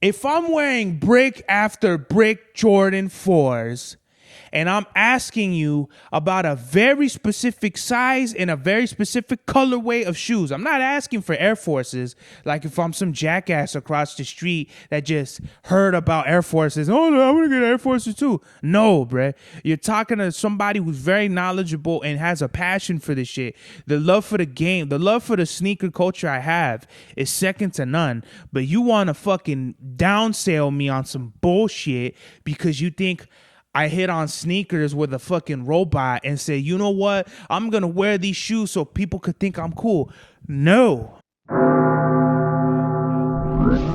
If I'm wearing brick after brick Jordan 4s, and I'm asking you about a very specific size and a very specific colorway of shoes. I'm not asking for Air Forces like if I'm some jackass across the street that just heard about Air Forces. Oh, no, I want to get Air Forces too. No, bruh. You're talking to somebody who's very knowledgeable and has a passion for this shit. The love for the game, the love for the sneaker culture I have is second to none. But you want to fucking downsell me on some bullshit because you think I hit on sneakers with a fucking robot and say, you know what? I'm going to wear these shoes so people could think I'm cool. No.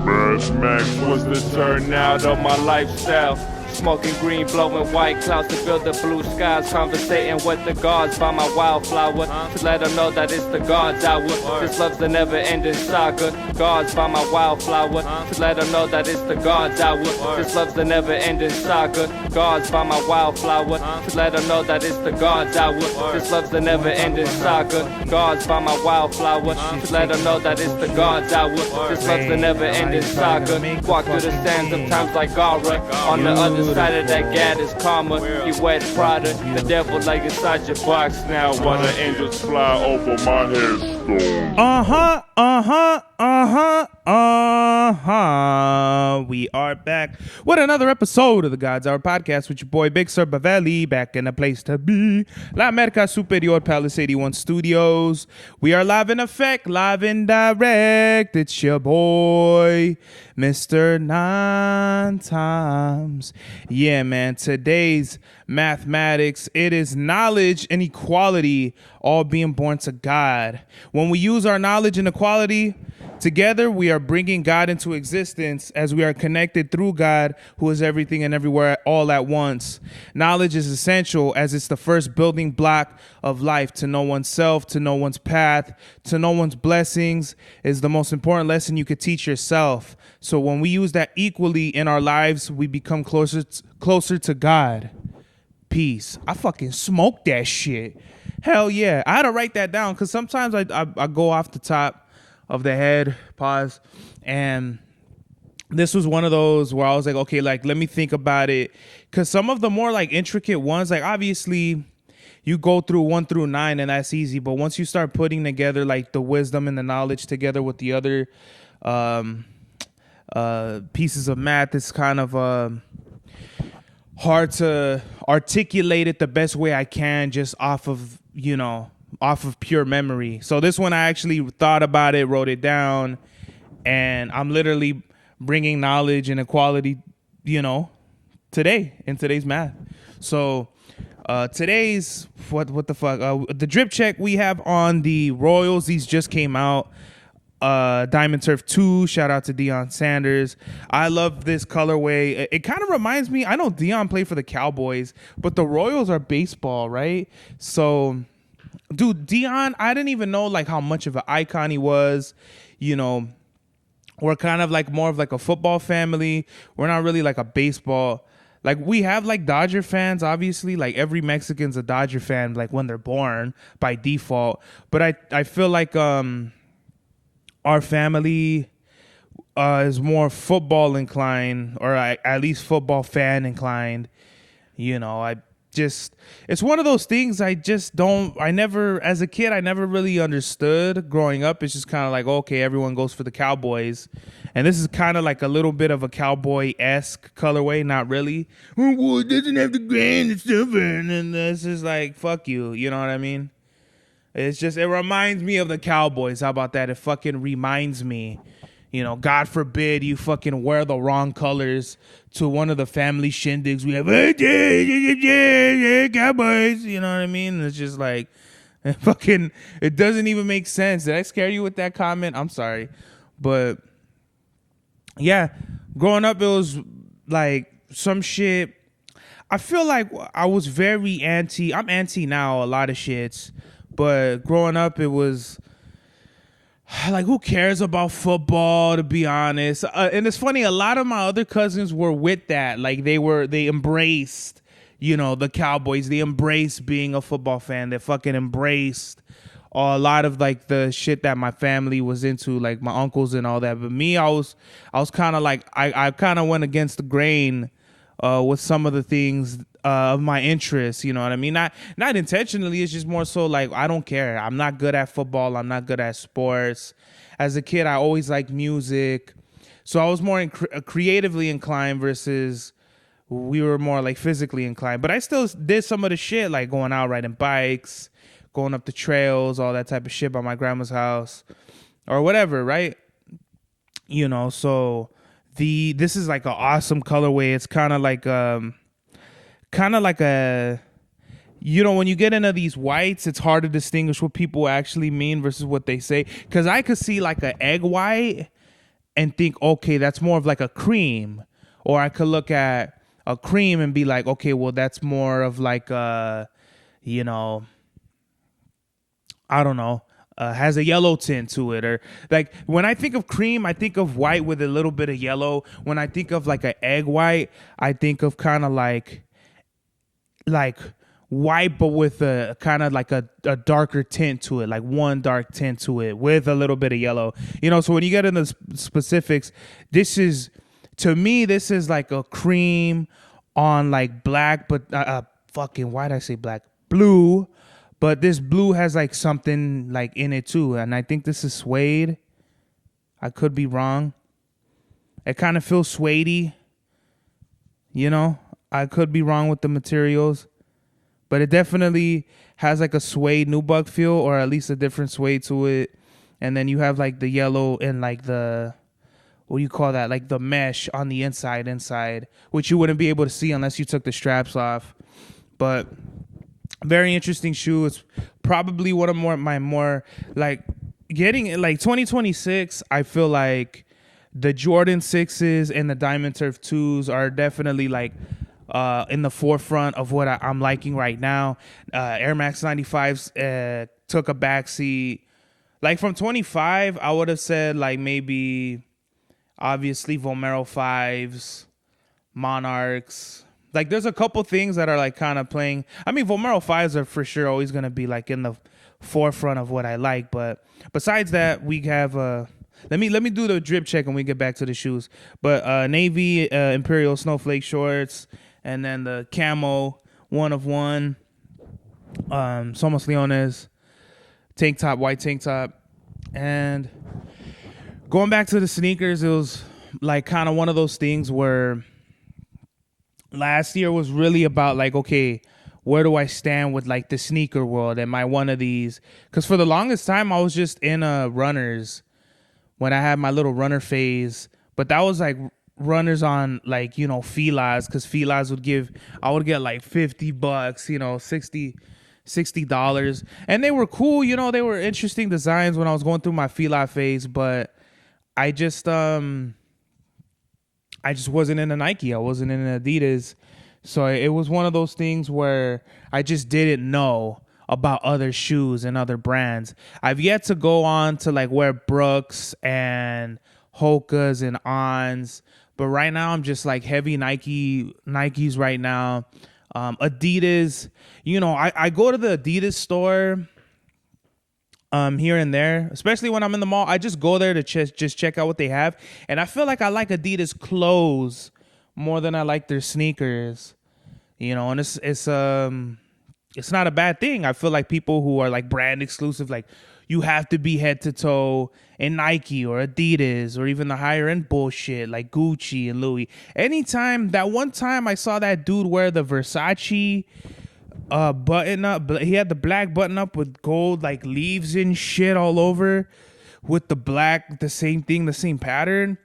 Mad Max was the turnout of my lifestyle. Smoking green, blowing white clouds to build the blue skies. Conversating with the gods by my wildflower to let them know that it's the God's hour. This love's the never-ending saga. Gods by my wildflower to let them know that it's the God's hour. This love's the never-ending saga. Gods by my wildflower to let them know that it's the God's hour. This love's the never-ending saga. Gods by my wildflower to let them know that it's the God's hour. This love's the never-ending saga. Walk through the sands sometimes like Gara. On the other side of that gad is karma. You wet Prada, the devil like inside your box now. While the angels fly over my headstone. We are back with another episode of the God's Hour podcast with your boy Big Sir Bavelli, back in the place to be, La America Superior Palace 81 Studios. We are live in effect, live in direct. It's your boy, Mr. Nine Times. Yeah, man, today's mathematics, it is knowledge and equality, all being born to God. When we use our knowledge and equality together, we are bringing God into existence as we are connected through God, who is everything and everywhere all at once. Knowledge is essential as it's the first building block of life. To know oneself, to know one's path, to know one's blessings is the most important lesson you could teach yourself. So when we use that equally in our lives, we become closer to God. Peace. I fucking smoked that shit. Hell yeah. I had to write that down because sometimes I go off the top of the head, pause, and this was one of those where I was like, okay, like, let me think about it, because some of the more like intricate ones, like obviously you go through 1 through 9 and that's easy, but once you start putting together like the wisdom and the knowledge together with the other pieces of math, it's kind of hard to articulate it the best way I can just off of pure memory. So this one I actually thought about it, wrote it down, and I'm literally bringing knowledge and equality, today in today's math. So today's what the fuck? The drip check we have on the Royals. These just came out. Diamond Turf 2, shout out to Deion Sanders. I love this colorway. It kind of reminds me, I know Deion played for the Cowboys, but the Royals are baseball, right? So, dude, Deion, I didn't even know like how much of an icon he was. We're kind of like more of like a football family. We're not really like a baseball. Like we have like Dodger fans, obviously, like every Mexican's a Dodger fan, like when they're born by default. But I feel like our family is more football inclined, or at least football fan inclined. It's one of those things as a kid, I never really understood growing up. It's just kind of like, okay, everyone goes for the Cowboys. And this is kind of like a little bit of a cowboy-esque colorway, not really. Oh, well, it doesn't have the grand and stuff. And then this is like, fuck you. You know what I mean? It reminds me of the Cowboys. How about that? It fucking reminds me, God forbid you fucking wear the wrong colors to one of the family shindigs we have. Cowboys, you know what I mean? It's just like, it doesn't even make sense. Did I scare you with that comment? I'm sorry. But yeah, growing up, it was like some shit. I feel like I was very I'm anti now a lot of shits. But growing up, it was like, who cares about football, to be honest? And it's funny, a lot of my other cousins were with that. Like, they embraced, the Cowboys. They embraced being a football fan. They fucking embraced a lot of like the shit that my family was into, like my uncles and all that. But me, I was kind of like I kind of went against the grain with some of the things of my interests. You know what I mean? Not intentionally. It's just more so like I don't care. I'm not good at football. I'm not good at sports. As a kid, I always liked music, so I was more creatively inclined versus we were more like physically inclined. But I still did some of the shit, like going out riding bikes, going up the trails, all that type of shit by my grandma's house or whatever, right? You know, so this is like an awesome colorway. It's kind of like a, you know, when you get into these whites, it's hard to distinguish what people actually mean versus what they say. Because I could see like an egg white and think, okay, that's more of like a cream. Or I could look at a cream and be like, okay, well, that's more of like a, you know, I don't know, has a yellow tint to it. Or like when I think of cream, I think of white with a little bit of yellow. When I think of like an egg white, I think of kind of like white, but with a kind of like a darker tint to it, like one dark tint to it with a little bit of yellow. You know, so when you get into specifics, to me, this is like a cream on like black, but fucking, why'd I say black? Blue. But this blue has like something like in it too. And I think this is suede. I could be wrong. It kind of feels suede-y. You know, I could be wrong with the materials. But it definitely has like a suede nubuck feel, or at least a different suede to it. And then you have like the yellow and like the, what do you call that? Like the mesh on the inside, which you wouldn't be able to see unless you took the straps off. But very interesting shoe. It's probably one of my more like getting like 2026. I feel like the Jordan 6s and the Diamond Turf 2s are definitely like in the forefront of what I'm liking right now. Air Max 95s took a backseat. Like from 25, I would have said like maybe obviously Vomero 5s, Monarchs. Like there's a couple things that are like kind of playing. I mean, Vomero 5s are for sure always going to be like in the forefront of what I like. But besides that, we have let me do the drip check and we get back to the shoes. But navy Imperial Snowflake shorts, and then the camo 1 of 1 Somos Leones tank top, white tank top. And going back to the sneakers, it was like kind of one of those things where last year was really about like, okay, where do I stand with like the sneaker world? Am I one of these? Because for the longest time, I was just in runners when I had my little runner phase. But that was like runners on like, you know, Filas, because Filas I would get like $50, you know, $60. And they were cool, you know, they were interesting designs when I was going through my Fila phase. But I just wasn't in a Nike. I wasn't in an Adidas. So it was one of those things where I just didn't know about other shoes and other brands. I've yet to go on to like wear Brooks and Hokas and Ons. But right now I'm just like heavy Nikes right now. Adidas, you know, I go to the Adidas store here and there, especially when I'm in the mall. I just go there to just check out what they have. And I feel like I like Adidas clothes more than I like their sneakers, you know, and it's not a bad thing. I feel like people who are like brand exclusive, like you have to be head to toe in Nike or Adidas or even the higher end bullshit like Gucci and Louis. That one time I saw that dude wear the Versace button up, he had the black button up with gold like leaves and shit all over with the same pattern.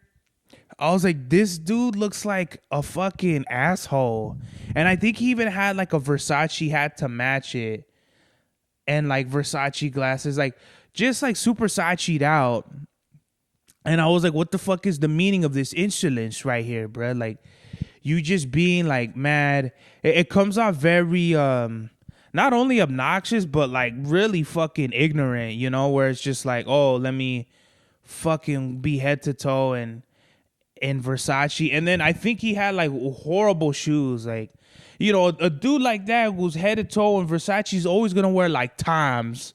I was like, this dude looks like a fucking asshole. And I think he even had like a Versace hat to match it. And like Versace glasses, like just like super Versace'd out. And I was like, what the fuck is the meaning of this insolence right here, bro? Like you just being like mad. It comes off very, not only obnoxious, but like really fucking ignorant, you know, where it's just like, oh, let me fucking be head to toe in Versace. And then I think he had like horrible shoes. Like, you know, a dude like that who's head to toe in Versace is always gonna wear like Toms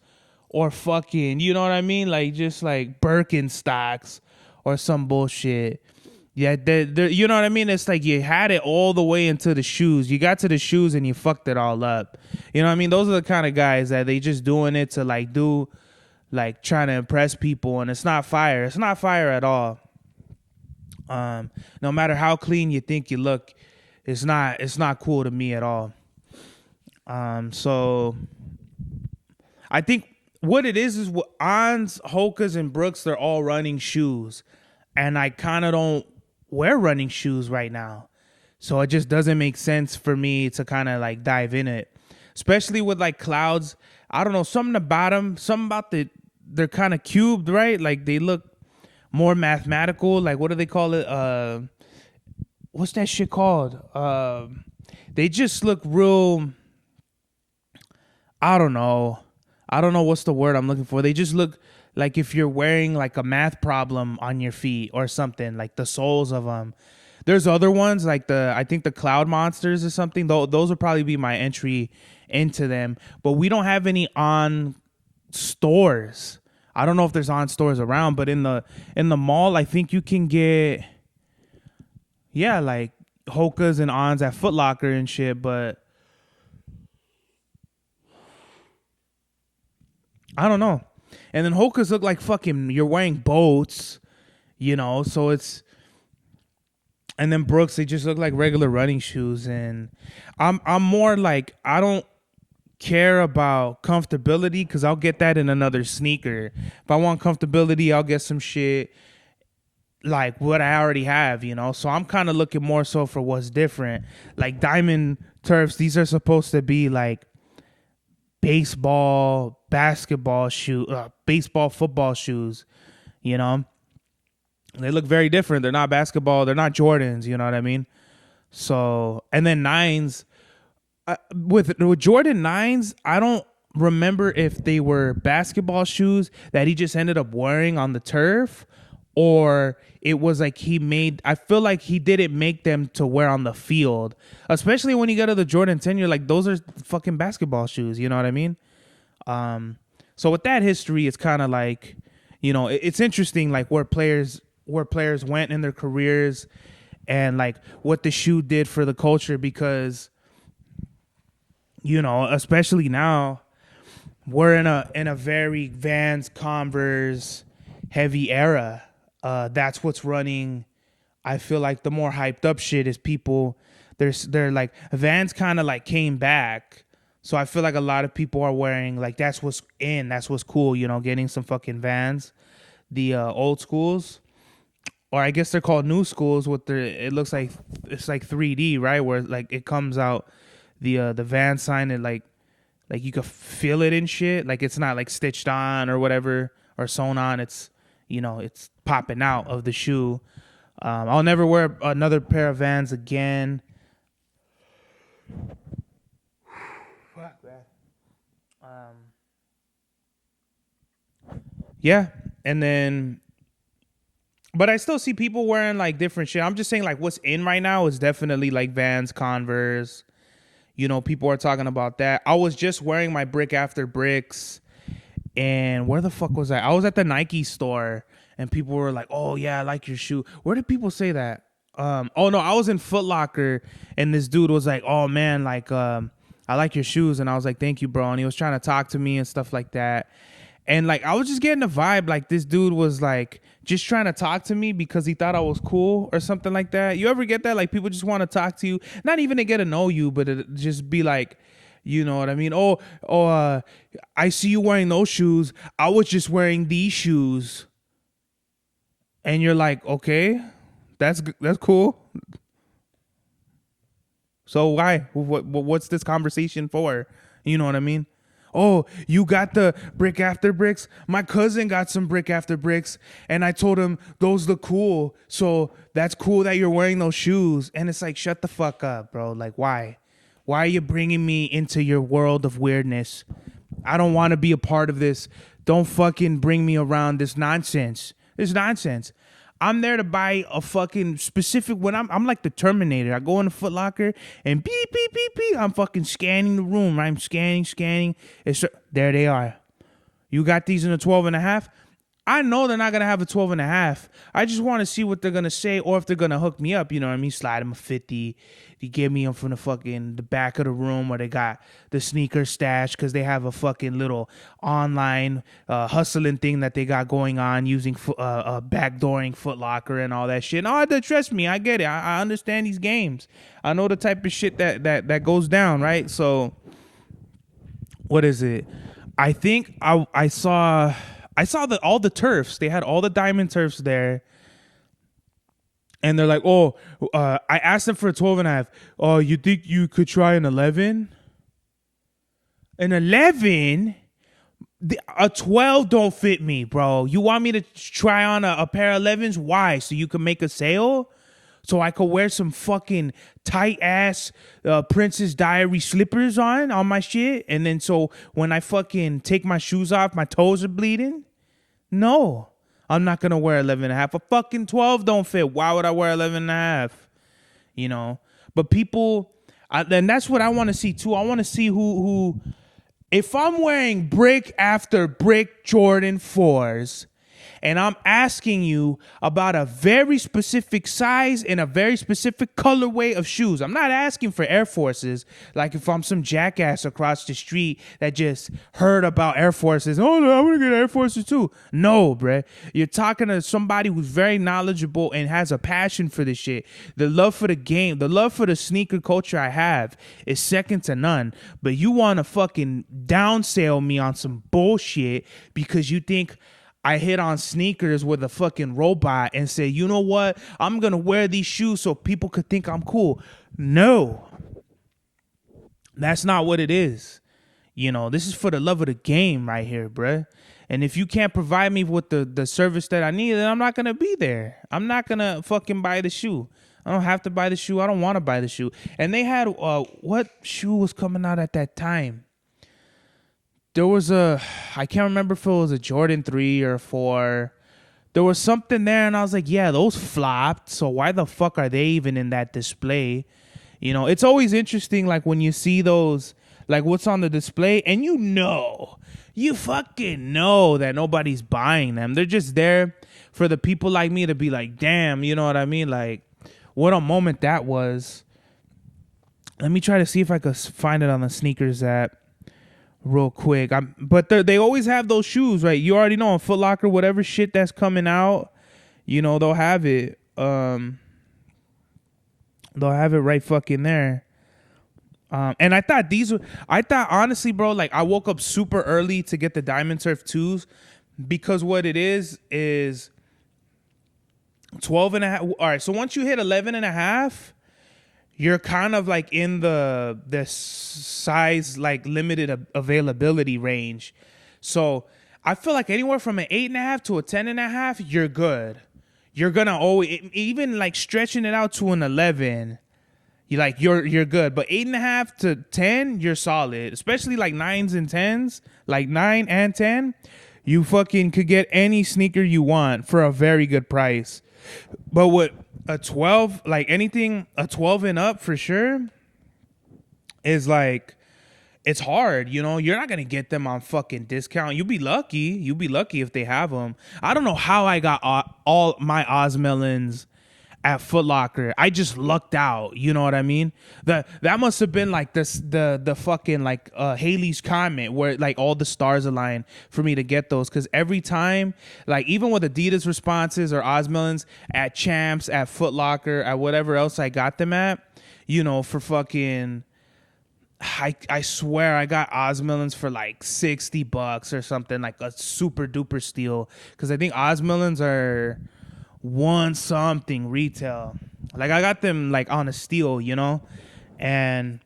or fucking, you know what I mean? Like just like Birkenstocks or some bullshit. Yeah, you know what I mean? It's like you had it all the way into the shoes. You got to the shoes and you fucked it all up. You know what I mean? Those are the kind of guys that they just doing it to like do, like trying to impress people, and it's not fire. It's not fire at all. No matter how clean you think you look, it's not cool to me at all. So I think what it is what Ons, Hoka's, and Brooks, they're all running shoes, and I kind of don't wear running shoes right now, so it just doesn't make sense for me to kind of like dive in it, especially with like Clouds. I don't know, something about them, something about they're kind of cubed, right? Like they look more mathematical. Like what do they call it? What's that shit called? They just look real. I don't know what's the word I'm looking for. They just look like if you're wearing like a math problem on your feet or something, like the soles of them. There's other ones like I think the Cloud Monsters or something. Those would probably be my entry into them. But we don't have any On stores. I don't know if there's On stores around, but in the mall, I think you can get, yeah, like Hoka's and Ons at Foot Locker and shit. But I don't know. And then Hoka's look like fucking, you're wearing boats, you know, so it's, and then Brooks, they just look like regular running shoes. And I'm more like, I don't care about comfortability because I'll get that in another sneaker. If I want comfortability, I'll get some shit like what I already have, you know. So I'm kind of looking more so for what's different. Like Diamond Turfs, these are supposed to be like baseball, basketball shoe, baseball, football shoes, you know. They look very different. They're not basketball. They're not Jordans, you know what I mean? So, and then 9s, with Jordan 9s, I don't remember if they were basketball shoes that he just ended up wearing on the turf, or it was like I feel like he didn't make them to wear on the field. Especially when you go to the Jordan 10, you're like, those are fucking basketball shoes, you know what I mean? So with that history, it's kind of like, you know, it's interesting like where players went in their careers and like what the shoe did for the culture, because, you know, especially now we're in a very Vans, Converse heavy era. That's what's running. I feel like the more hyped up shit is people, they're like, Vans kind of like came back. So I feel like a lot of people are wearing, like, that's what's in, that's what's cool, you know, getting some fucking Vans, the old schools, or I guess they're called new schools with it looks like, it's like 3D, right? Where like it comes out, the Vans sign, and like you can feel it and shit. Like it's not like stitched on or whatever, or sewn on. It's, you know, it's popping out of the shoe. I'll never wear another pair of Vans again. Fuck that. Yeah, and then, but I still see people wearing like different shit. I'm just saying like what's in right now is definitely like Vans, Converse. You know, people are talking about that. I was just wearing my Brick After Bricks, and where the fuck was I? I was at the Nike store, and people were like, "Oh yeah, I like your shoe." Where did people say that? Oh no, I was in Foot Locker, and this dude was like, "Oh man, like I like your shoes," and I was like, "Thank you, bro." And he was trying to talk to me and stuff like that. And like I was just getting the vibe like this dude was like just trying to talk to me because he thought I was cool or something like that. You ever get that? Like people just want to talk to you, not even to get to know you, but it just be like, you know what I mean? I see you wearing those shoes. I was just wearing these shoes. And you're like, okay, that's cool. So why? What's this conversation for? You know what I mean? Oh, you got the Brick After Bricks? My cousin got some Brick After Bricks, and I told him those look cool. So that's cool that you're wearing those shoes. And it's like, shut the fuck up, bro. Like, why? Why are you bringing me into your world of weirdness? I don't want to be a part of this. Don't fucking bring me around this nonsense. It's nonsense. I'm there to buy a fucking specific, when I'm like the Terminator. I go in the Foot Locker and beep, beep, beep, beep. I'm fucking scanning the room. I'm scanning. There they are. You got these in a 12 and a half. I know they're not going to have a 12 and a half. I just want to see what they're going to say or if they're going to hook me up. You know what I mean? Slide them a 50. They give me them from the back of the room where they got the sneaker stash because they have a fucking little online hustling thing that they got going on using backdooring Foot Locker and all that shit. No, trust me. I get it. I understand these games. I know the type of shit that goes down, right? So what is it? I think I saw that all the turfs, they had all the diamond turfs there. And they're like, oh, I asked them for a 12 and a half. Oh, you think you could try an 11? An 11? A 12 don't fit me, bro. You want me to try on a pair of 11s? Why? So you can make a sale? So I could wear some fucking tight ass Princess Diary slippers on my shit? And then so when I fucking take my shoes off, my toes are bleeding? No. I'm not going to wear 11 and a half. A fucking 12 don't fit. Why would I wear 11 and a half? You know? But people, and that's what I want to see too. I want to see who, if I'm wearing brick after brick Jordan 4s, and I'm asking you about a very specific size and a very specific colorway of shoes. I'm not asking for Air Forces, like if I'm some jackass across the street that just heard about Air Forces. Oh, no, I want to get Air Forces too. No, bruh. You're talking to somebody who's very knowledgeable and has a passion for this shit. The love for the game, the love for the sneaker culture I have is second to none. But you want to fucking downsell me on some bullshit because you think I hit on sneakers with a fucking robot and say, you know what? I'm going to wear these shoes so people could think I'm cool. No. That's not what it is. You know, this is for the love of the game right here, bruh. And if you can't provide me with the service that I need, then I'm not going to be there. I'm not going to fucking buy the shoe. I don't have to buy the shoe. I don't want to buy the shoe. And they had, what shoe was coming out at that time? There was I can't remember if it was a Jordan 3 or 4. There was something there, and I was like, yeah, those flopped, so why the fuck are they even in that display? You know, it's always interesting, like, when you see those, like, what's on the display, and you fucking know that nobody's buying them. They're just there for the people like me to be like, damn, you know what I mean? Like, what a moment that was. Let me try to see if I could find it on the sneakers app real quick. But they always have those shoes, right? You already know on Foot Locker, whatever shit that's coming out, you know, they'll have it. They'll have it right fucking there. And I thought honestly, bro, like I woke up super early to get the Diamond Surf 2s because what it is 12 and a half. All right. So once you hit 11 and a half, you're kind of like in the size, like limited availability range. So I feel like anywhere from an 8.5 to a 10.5, you're good. You're gonna always, even like stretching it out to an 11, you're good. But 8.5 to 10, you're solid. Especially like 9s and 10s, like 9 and 10, you fucking could get any sneaker you want for a very good price. But what a 12, like anything, a 12 and up for sure is like, it's hard, you know. You're not going to get them on fucking discount. You'll be lucky if they have them. I don't know how I got all my Osmelons at Foot Locker. I just lucked out, you know what I mean? That must have been like the fucking like Haley's Comet where like all the stars align for me to get those, because every time, like even with Adidas responses or Osmelons at Champs, at Foot Locker, at whatever else I got them at, you know, for fucking, I swear I got Osmelons for like $60 or something, like a super duper steal, because I think Osmelons are one something retail. Like I got them like on a steal, you know, and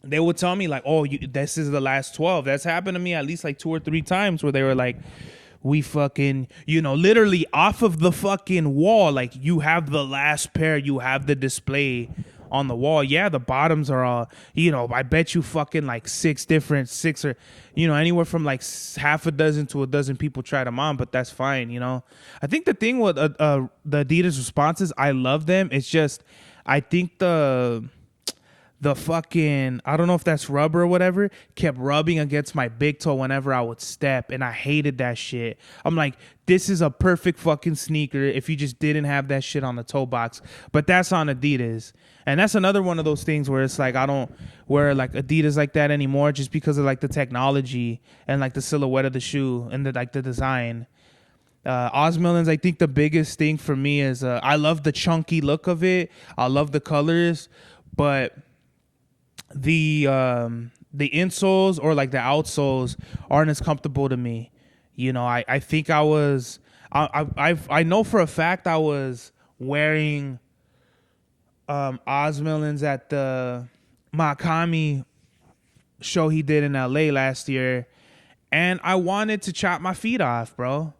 they would tell me like, oh, this is the last 12. That's happened to me at least like 2 or 3 times where they were like, we fucking, you know, literally off of the fucking wall, like you have the last pair, you have the display on the wall. Yeah, the bottoms are all, you know, I bet you fucking like 6 or, you know, anywhere from like half a dozen to a dozen people tried them on, but that's fine, you know. I think the thing with the Adidas responses, I love them. It's just, I think the the fucking, I don't know if that's rubber or whatever, kept rubbing against my big toe whenever I would step, and I hated that shit. I'm like, this is a perfect fucking sneaker if you just didn't have that shit on the toe box. But that's on Adidas. And that's another one of those things where it's like I don't wear like Adidas like that anymore just because of like the technology and like the silhouette of the shoe and the like the design. Osmillans, I think the biggest thing for me is I love the chunky look of it. I love the colors, but the insoles or like the outsoles aren't as comfortable to me. You know, I think I know for a fact I was wearing Osmillans at the Makami show he did in LA last year, and I wanted to chop my feet off, bro.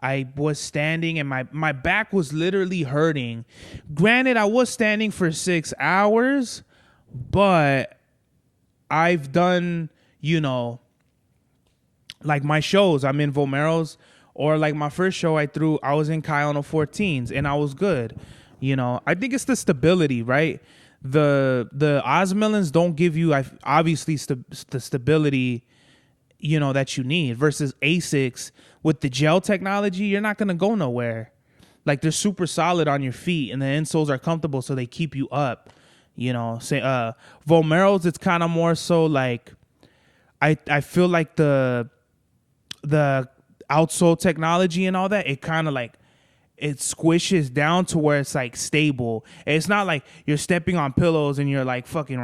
I was standing and my back was literally hurting. Granted, I was standing for 6 hours, but I've done, you know, like my shows, I'm in Vomeros, or like my first show I was in Kai Ono 14s and I was good. You know, I think it's the stability, right? The Osmillans don't give you obviously the stability, you know, that you need versus Asics with the gel technology. You're not going to go nowhere. Like they're super solid on your feet and the insoles are comfortable, so they keep you up. You know, say Vomeros, it's kind of more so like I feel like the outsole technology and all that, it kind of like it squishes down to where it's like stable. It's not like you're stepping on pillows and you're like fucking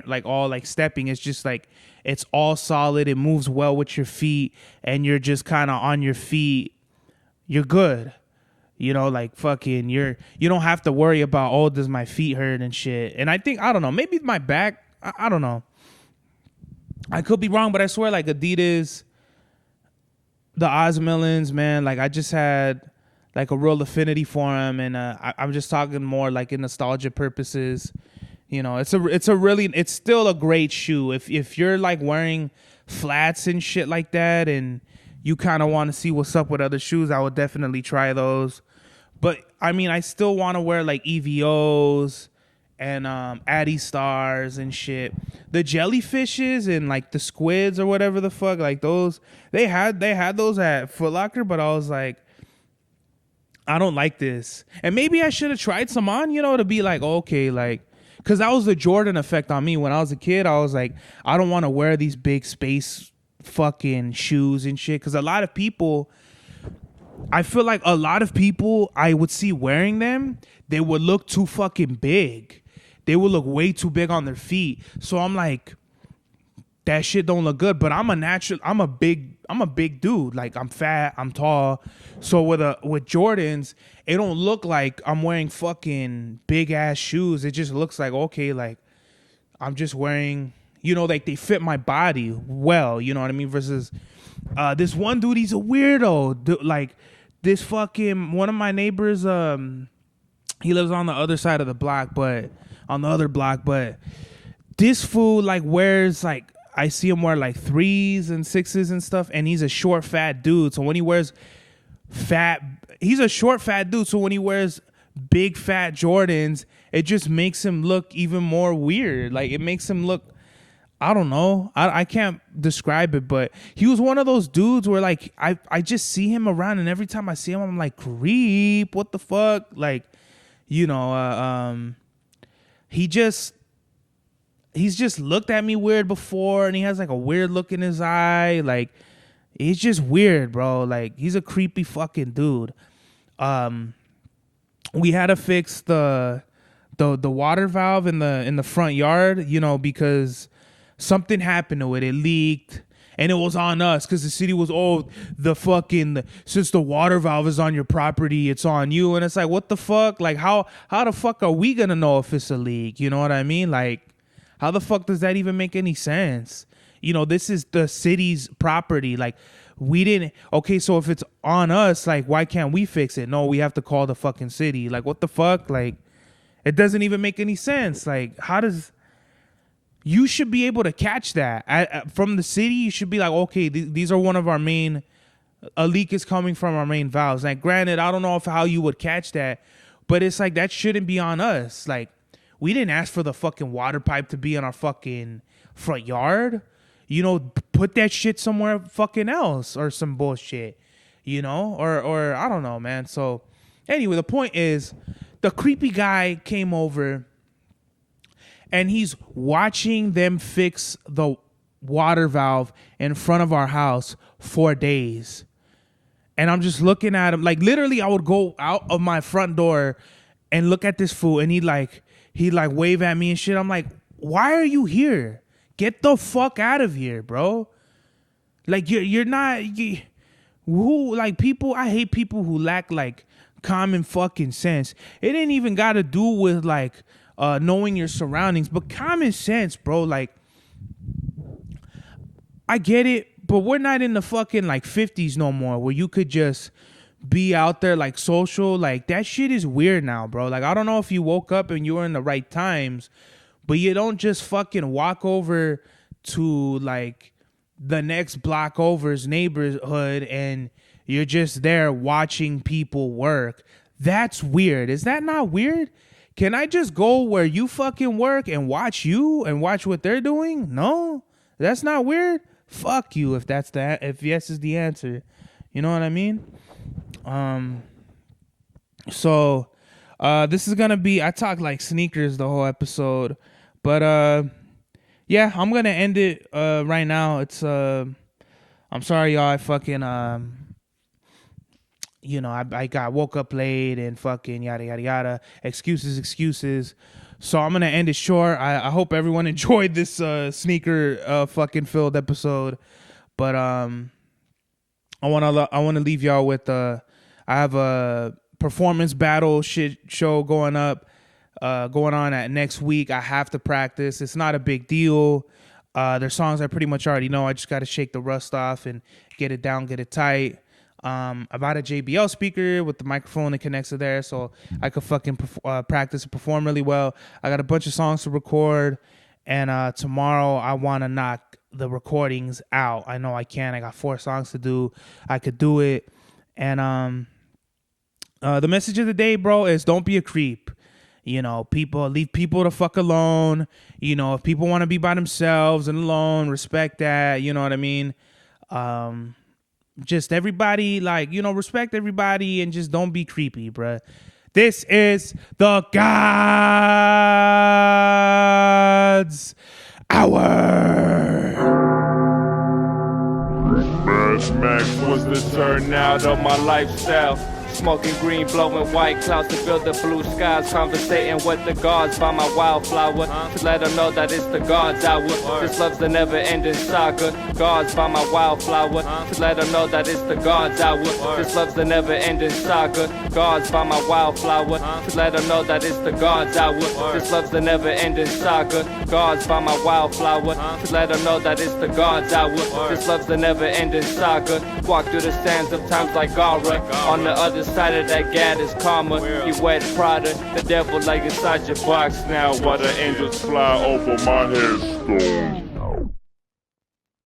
like all like stepping. It's just like it's all solid. It moves well with your feet and you're just kind of on your feet. You're good. You know, like fucking you don't have to worry about, oh, does my feet hurt and shit. And I think, I don't know, maybe my back, I don't know. I could be wrong, but I swear like Adidas, the Osmillans, man, like I just had like a real affinity for them. And I'm just talking more like in nostalgia purposes. You know, it's still a great shoe. If you're like wearing flats and shit like that and you kind of want to see what's up with other shoes, I would definitely try those. But I mean, I still want to wear like EVOs and Addy Stars and shit. The jellyfishes and like the squids or whatever the fuck, like those, they had those at Foot Locker, but I was like, I don't like this. And maybe I should have tried some on, you know, to be like, okay, like, because that was the Jordan effect on me. When I was a kid, I was like, I don't want to wear these big space fucking shoes and shit. Because a lot of people, I feel like a lot of people I would see wearing them, they would look too fucking big. They would look way too big on their feet. So I'm like, that shit don't look good. But I'm a big dude. Like I'm fat, I'm tall. So with Jordans, it don't look like I'm wearing fucking big ass shoes. It just looks like, okay, like I'm just wearing, you know, like they fit my body well, you know what I mean? Versus this one dude, he's a weirdo. Like this fucking, one of my neighbors, he lives on the other side of the block, but this fool like wears like, I see him wear like 3s and 6s and stuff, and he's a short fat dude. So when he wears he's a short fat dude. So when he wears big fat Jordans, it just makes him look even more weird. Like it makes him look, I don't know. I can't describe it, but he was one of those dudes where like I just see him around, and every time I see him, I'm like, creep, what the fuck? Like, you know, he's just looked at me weird before, and he has like a weird look in his eye. Like he's just weird, bro. Like he's a creepy fucking dude. We had to fix the water valve in the front yard, you know, because something happened to it. It leaked, and it was on us because the city was, since the water valve is on your property, it's on you. And it's like, what the fuck? Like how the fuck are we gonna know if it's a leak? You know what I mean? Like, how the fuck does that even make any sense? You know, this is the city's property. Like, we didn't, okay, so if it's on us, like, why can't we fix it? No, we have to call the fucking city. Like, what the fuck? Like, it doesn't even make any sense. Like, you should be able to catch that. From the city, you should be like, okay, these are one of our main, a leak is coming from our main valves. Like, granted, I don't know how you would catch that, but it's like, that shouldn't be on us. Like, we didn't ask for the fucking water pipe to be in our fucking front yard. You know, put that shit somewhere fucking else or some bullshit, you know, or I don't know, man. So anyway, the point is the creepy guy came over and he's watching them fix the water valve in front of our house for days. And I'm just looking at him. Like, literally, I would go out of my front door and look at this fool, and he'd wave at me and shit. I'm like, why are you here? Get the fuck out of here, bro. Like, you're not... people... I hate people who lack, like, common fucking sense. It ain't even got to do with, like... knowing your surroundings, but common sense, bro. Like, I get it, but we're not in the fucking like 50s no more where you could just be out there like social. Like, that shit is weird now, bro. Like, I don't know if you woke up and you were in the right times, but you don't just fucking walk over to like the next block over's neighborhood and you're just there watching people work. That's weird. Is that not weird? Can I just go where you fucking work and watch you and watch what they're doing? No, that's not weird. Fuck you if if yes is the answer. You know what I mean? So this is gonna be, I talk like sneakers the whole episode, but yeah, I'm gonna end it right now. It's I'm sorry y'all, I fucking you know, I woke up late and fucking yada, yada, yada. Excuses. So I'm going to end it short. I hope everyone enjoyed this sneaker fucking filled episode. But I want to leave y'all with I have a performance battle show going on at next week. I have to practice. It's not a big deal. There's songs I pretty much already know. I just got to shake the rust off and get it down, get it tight. I bought a JBL speaker with the microphone that connects to there, so I could fucking practice and perform really well. I got a bunch of songs to record, and tomorrow I want to knock the recordings out. I know I can. I got 4 songs to do. I could do it. And the message of the day, bro, is don't be a creep. You know, leave people the fuck alone. You know, if people want to be by themselves and alone, respect that. You know what I mean? Just everybody, like, you know, respect everybody and just don't be creepy, bruh. This is the God's Hour. Mad Max was the turnout of my lifestyle. Smoking green, blowing white clouds to build the blue skies. Conversating with the gods by my wildflower to let them know that it's the God's hour. This love's the never-ending saga. Gods by my wildflower to let them know that it's the God's hour. This love's the never-ending saga. Gods by my wildflower to let them know that it's the God's hour. This love's the never-ending saga. Gods by my wildflower to let them know that it's the God's hour. This love's the never-ending saga. Walk through the sands of times like Gara. On the other side of that gad is karma. You wet Prada, the devil like inside your box now. While the angels fly over my headstone.